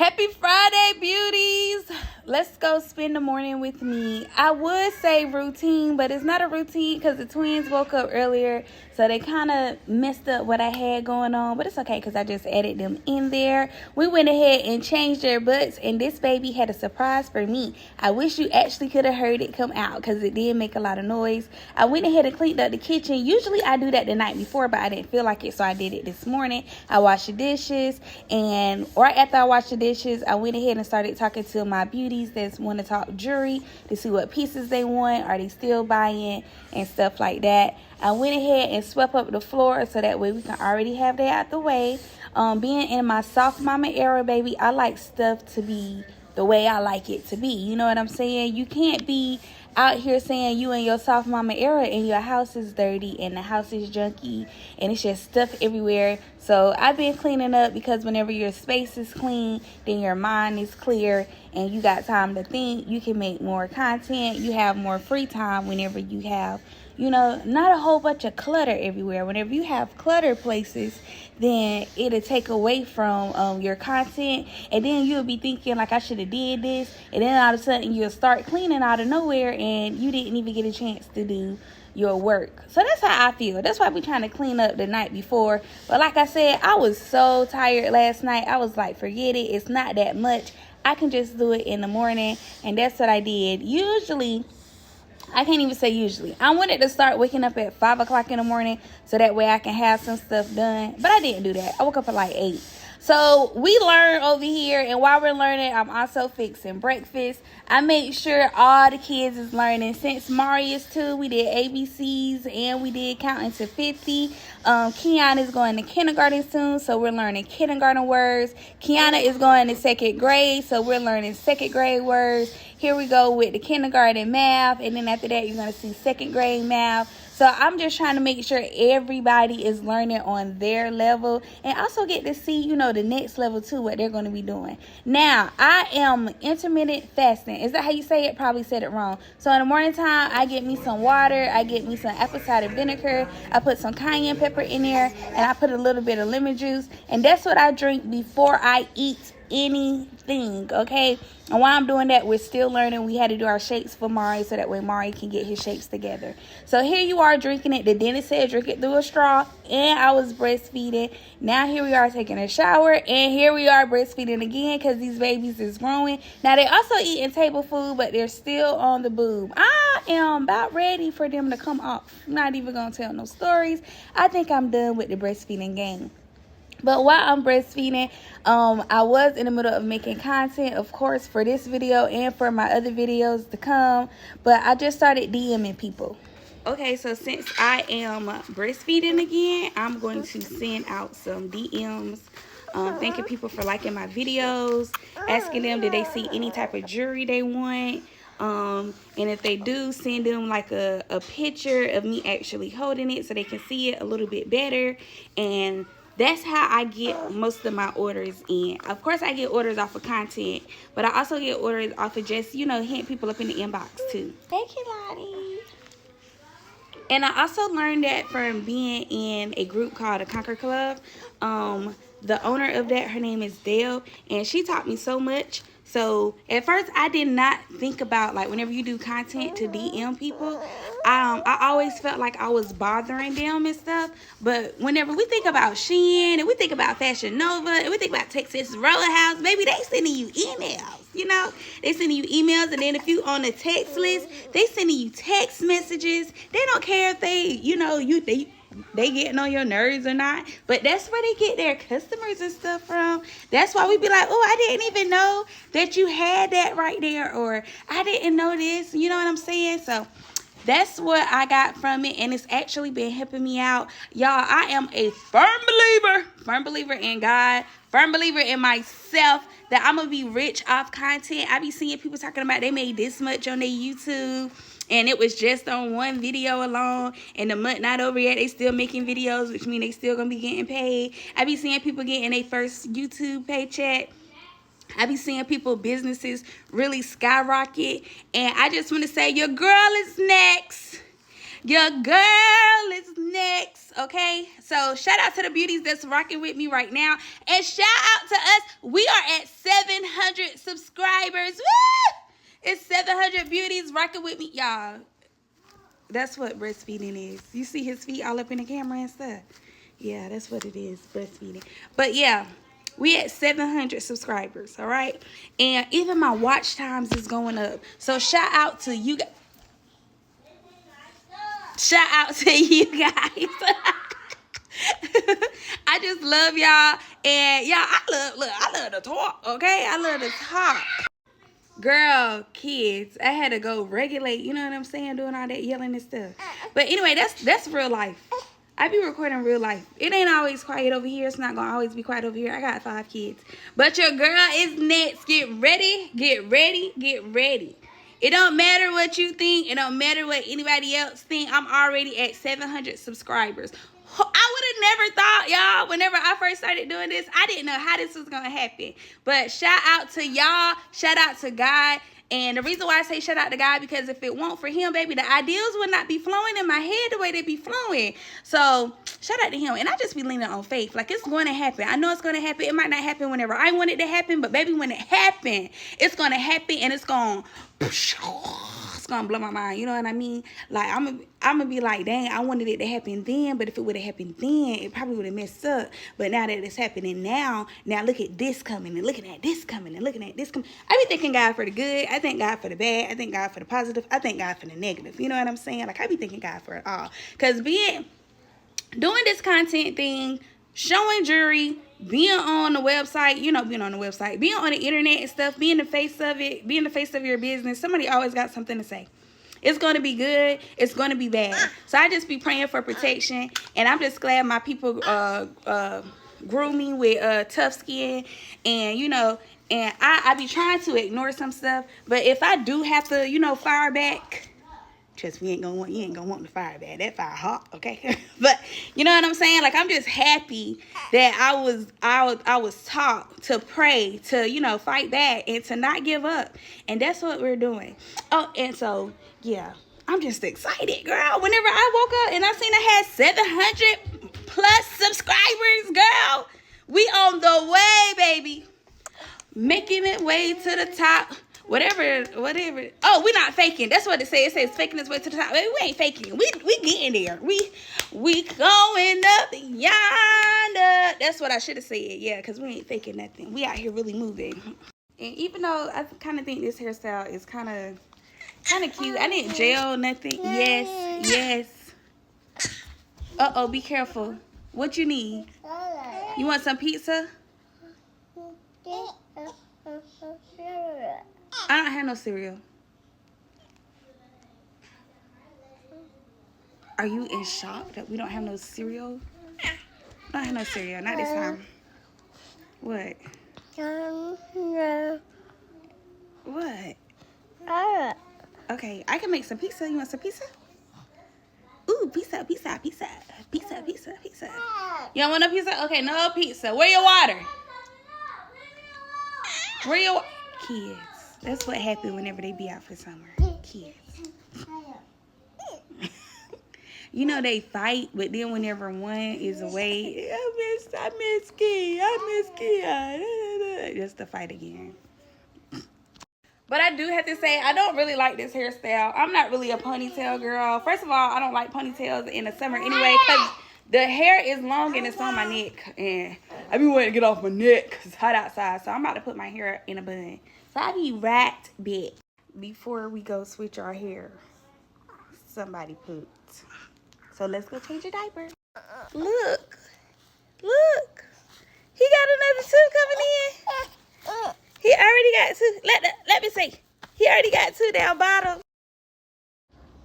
Happy Friday, beauties. Let's go spend the morning with me. I would say routine, but it's not a routine because the twins woke up earlier, so they kind of messed up what I had going on, but it's okay because I just added them in there. We went ahead and changed their butts, and this baby had a surprise for me. I wish you actually could have heard it come out because it did make a lot of noise. I went ahead and cleaned up the kitchen. Usually I do that the night before, but I didn't feel like it, so I did it this morning. I washed the dishes, and right after I washed the dishes, I went ahead and started talking to my beauties that want to talk jewelry to see what pieces they want. Are they still buying and stuff like that? I went ahead and swept up the floor so that way we can already have that out the way. Being in my soft mama era, baby, I like stuff to be the way I like it to be. You know what I'm saying? You can't be out here saying you in your soft mama era and your house is dirty and the house is junky and it's just stuff everywhere. So I've been cleaning up because whenever your space is clean, then your mind is clear and you got time to think. You can make more content. You have more free time whenever you have, not a whole bunch of clutter everywhere. Whenever you have clutter places, then it'll take away from your content, and then you'll be thinking like, I should have did this, and then all of a sudden you'll start cleaning out of nowhere and you didn't even get a chance to do your work. So that's how I feel. That's why we're trying to clean up the night before. But like I said, I was so tired last night. I was like, forget it. It's not that much. I can just do it in the morning, and that's what I did. I can't even say usually. I wanted to start waking up at 5 o'clock in the morning so that way I can have some stuff done. But I didn't do that. I woke up at like 8. So we learn over here, and while we're learning, I'm also fixing breakfast. I made sure all the kids is learning. Since Mari is 2, we did ABCs and we did counting to 50. Kiana is going to kindergarten soon, so we're learning kindergarten words. Kiana is going to 2nd grade, so we're learning 2nd grade words. Here we go with the kindergarten math, and then after that, you're going to see 2nd grade math. So I'm just trying to make sure everybody is learning on their level and also get to see, the next level too, what they're going to be doing. Now, I am intermittent fasting. Is that how you say it? Probably said it wrong. So in the morning time, I get me some water. I get me some apple cider vinegar. I put some cayenne pepper in there, and I put a little bit of lemon juice. And that's what I drink before I eat anything, okay? And while I'm doing that, we're still learning. We had to do our shakes for Mari so that way Mari can get his shakes together. So here you are drinking it. The dentist said drink it through a straw, and I was breastfeeding. Now here we are taking a shower, and here we are breastfeeding again because these babies is growing. Now they also eating table food, but they're still on the boob. I am about ready for them to come off. I'm not even gonna tell no stories. I think I'm done with the breastfeeding game. But while I'm breastfeeding, I was in the middle of making content, of course, for this video and for my other videos to come. But I just started DMing people. Okay, so since I am breastfeeding again, I'm going to send out some DMs. Thanking people for liking my videos, asking them did they see any type of jewelry they want. And if they do, send them like a picture of me actually holding it so they can see it a little bit better. And that's how I get most of my orders in. Of course, I get orders off of content, but I also get orders off of just, hitting people up in the inbox too. Hey, Kilani. And I also learned that from being in a group called the Conquer Club. The owner of that, her name is Dale, and she taught me so much. So at first I did not think about, like, whenever you do content to DM people, I always felt like I was bothering them and stuff. But whenever we think about Shein and we think about Fashion Nova and we think about Texas Roadhouse, baby, they sending you emails, They sending you emails, and then if you on the text list, they sending you text messages. They don't care if they getting on your nerves or not, but that's where they get their customers and stuff from. That's why we be like, oh, I didn't even know that you had that right there, or I didn't know this, you know what I'm saying? So that's what I got from it, and it's actually been helping me out. Y'all, I am a firm believer in God, firm believer in myself, that I'm going to be rich off content. I be seeing people talking about they made this much on their YouTube, and it was just on one video alone, and the month not over yet, they still making videos, which means they still going to be getting paid. I be seeing people getting their first YouTube paycheck. I be seeing people, businesses really skyrocket. And I just want to say, your girl is next. Your girl is next, okay? So shout out to the beauties that's rocking with me right now. And shout out to us. We are at 7 rocking with me, y'all. That's what breastfeeding is. You see his feet all up in the camera and stuff. Yeah, that's what it is, breastfeeding. But yeah, we at 700 subscribers, all right? And even my watch times is going up. So shout out to you guys. Shout out to you guys. I just love y'all. And y'all, I love to talk, okay? I love to talk. Girl, kids, I had to go regulate, you know what I'm saying, doing all that yelling and stuff. But anyway, that's real life. I be recording real life. It ain't always quiet over here. It's not gonna always be quiet over here. I got 5 kids. But your girl is next. Get ready, get ready, get ready. It don't matter what you think. It don't matter what anybody else think. I'm already at 700 subscribers. I would have never thought, y'all, whenever I first started doing this, I didn't know how this was going to happen. But shout out to y'all. Shout out to God. And the reason why I say shout out to God, because if it weren't for him, baby, the ideas would not be flowing in my head the way they be flowing. So shout out to him. And I just be leaning on faith. Like, it's going to happen. I know it's going to happen. It might not happen whenever I want it to happen. But, baby, when it happen, it's going to happen. And it's going to blow my mind. You know what I mean? Like, I'm gonna be like, dang, I wanted it to happen then. But if it would have happened then, it probably would have messed up. But now that it's happening now look at this coming. And looking at this coming. And looking at this coming. I be thanking God for the good. I thank God for the bad. I thank God for the positive. I thank God for the negative. You know what I'm saying? Like, I be thanking God for it all. Because doing this content thing, showing jewelry, being on the website, being on the website, being on the internet and stuff, being the face of it, being the face of your business, somebody always got something to say. It's going to be good. It's going to be bad. So I just be praying for protection. And I'm just glad my people grew me with tough skin. And, and I be trying to ignore some stuff. But if I do have to, fire back, trust me, you ain't gonna want to fire back. That fire hot, okay? But you know what I'm saying? Like, I'm just happy that I was taught to pray, to fight back, and to not give up. And that's what we're doing. Oh, and so yeah, I'm just excited, girl. Whenever I woke up and I seen I had 700 plus subscribers, girl, we on the way, baby, making it way to the top. Whatever. Oh, we not faking. That's what it says. It says faking its way to the top. Baby, we ain't faking. We getting there. We going up yonder. That's what I should have said. Yeah, because we ain't faking nothing. We out here really moving. And even though I kind of think this hairstyle is kind of cute. I didn't gel nothing. Yes. Uh-oh, be careful. What you need? You want some pizza? I don't have no cereal. Are you in shock that we don't have no cereal? I don't have no cereal. Not this time. What? What? Okay, I can make some pizza. You want some pizza? Ooh, pizza. You don't want no pizza? Okay, no pizza. Where your water? Where your kids? That's what happened whenever they be out for summer. Kids. They fight, but then whenever one is away, I miss Kia. Just to fight again. But I do have to say, I don't really like this hairstyle. I'm not really a ponytail girl. First of all, I don't like ponytails in the summer anyway, because the hair is long and it's on my neck. And I be wanting to get off my neck because it's hot outside. So I'm about to put my hair in a bun. So I'll be right back. Before we go switch our hair, somebody pooped. So let's go change your diaper. Look. He got another tooth coming in. He already got 2. Let me see. He already got 2 down bottom.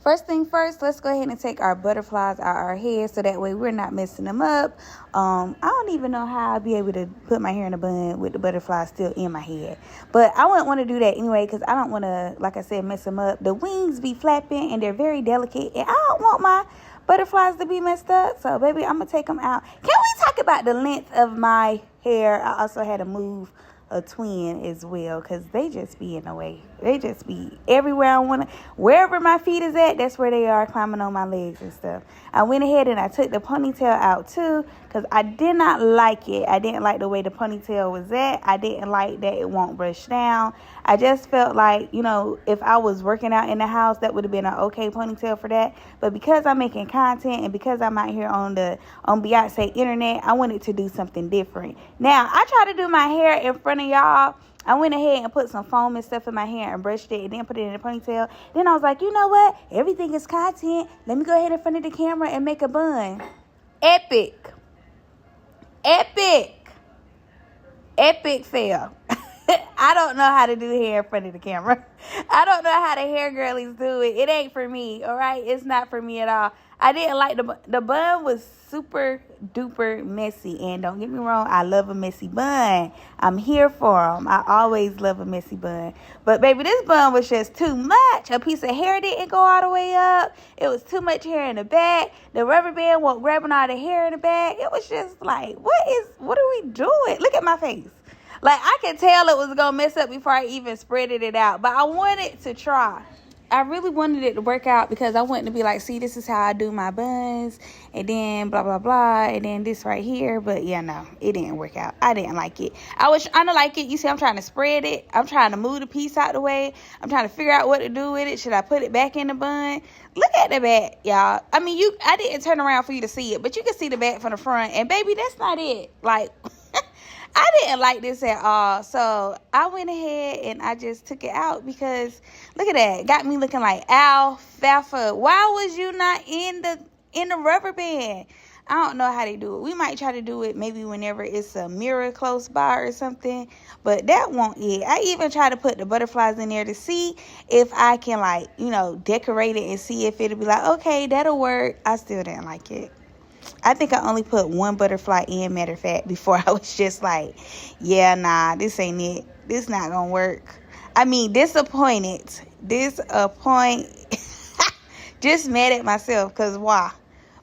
First thing first, let's go ahead and take our butterflies out our hair so that way we're not messing them up. I don't even know how I'll be able to put my hair in a bun with the butterflies still in my head. But I wouldn't want to do that anyway because I don't want to, like I said, mess them up. The wings be flapping and they're very delicate. And I don't want my butterflies to be messed up. So, baby, I'm going to take them out. Can we talk about the length of my hair? I also had to move a twin as well, because they just be in the way. They just be everywhere I want to. Wherever my feet is at, that's where they are, climbing on my legs and stuff. I went ahead and I took the ponytail out too, because I did not like it. I didn't like the way the ponytail was at. I didn't like that it won't brush down. I just felt like, you know, if I was working out in the house, that would have been an okay ponytail for that. But because I'm making content and because I'm out here on Beyonce internet, I wanted to do something different. Now, I try to do my hair in front of y'all. I went ahead and put some foam and stuff in my hair and brushed it and then put it in a ponytail. Then I was like, you know what? Everything is content. Let me go ahead in front of the camera and make a bun. Epic. Epic. Epic fail. I don't know how to do hair in front of the camera. I don't know how the hair girlies do it. It ain't for me, all right? It's not for me at all. I didn't like the bun was super duper messy. And don't get me wrong, I love a messy bun. I'm here for them. I always love a messy bun. But baby, this bun was just too much. A piece of hair didn't go all the way up. It was too much hair in the back. The rubber band wasn't grabbing all the hair in the back. It was just like, what are we doing? Look at my face. Like, I could tell it was going to mess up before I even spreaded it out. But I wanted to try. I really wanted it to work out because I wanted to be like, see, this is how I do my buns. And then blah, blah, blah. And then this right here. But, yeah, no, it didn't work out. I didn't like it. I was trying to like it. You see, I'm trying to spread it. I'm trying to move the piece out the way. I'm trying to figure out what to do with it. Should I put it back in the bun? Look at the back, y'all. I mean, I didn't turn around for you to see it. But you can see the back from the front. And, baby, that's not it. Like... I didn't like this at all, so I went ahead and I just took it out because look at that, got me looking like alfalfa. Why was you not in the rubber band? I don't know how they do it. We might try to do it maybe whenever it's a mirror close by or something, but that won't yet. I even try to put the butterflies in there to see if I can, like, you know, decorate it and see if it'll be like, okay, that'll work. I still didn't like it. I think I only put one butterfly in, matter of fact, before I was just like, yeah, nah, this ain't it. This not gonna work. I mean, disappointed. Just mad at myself, because why?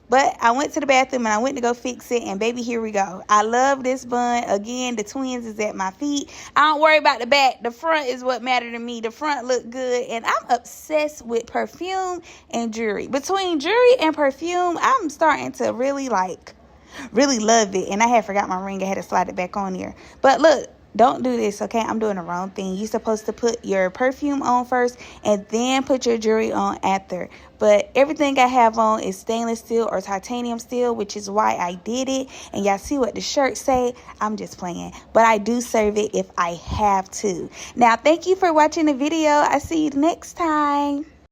But I went to the bathroom and I went to go fix it, and baby, here we go. I love this bun. Again, the twins is at my feet. I don't worry about the back. The front is what mattered to me. The front looked good, and I'm obsessed with perfume and jewelry. Between jewelry and perfume, I'm starting to really love it. And I had forgot my ring. I had to slide it back on here. But look. Don't do this, okay? I'm doing the wrong thing. You're supposed to put your perfume on first and then put your jewelry on after. But everything I have on is stainless steel or titanium steel, which is why I did it. And y'all see what the shirt say? I'm just playing. But I do serve it if I have to. Now, thank you for watching the video. I see you next time.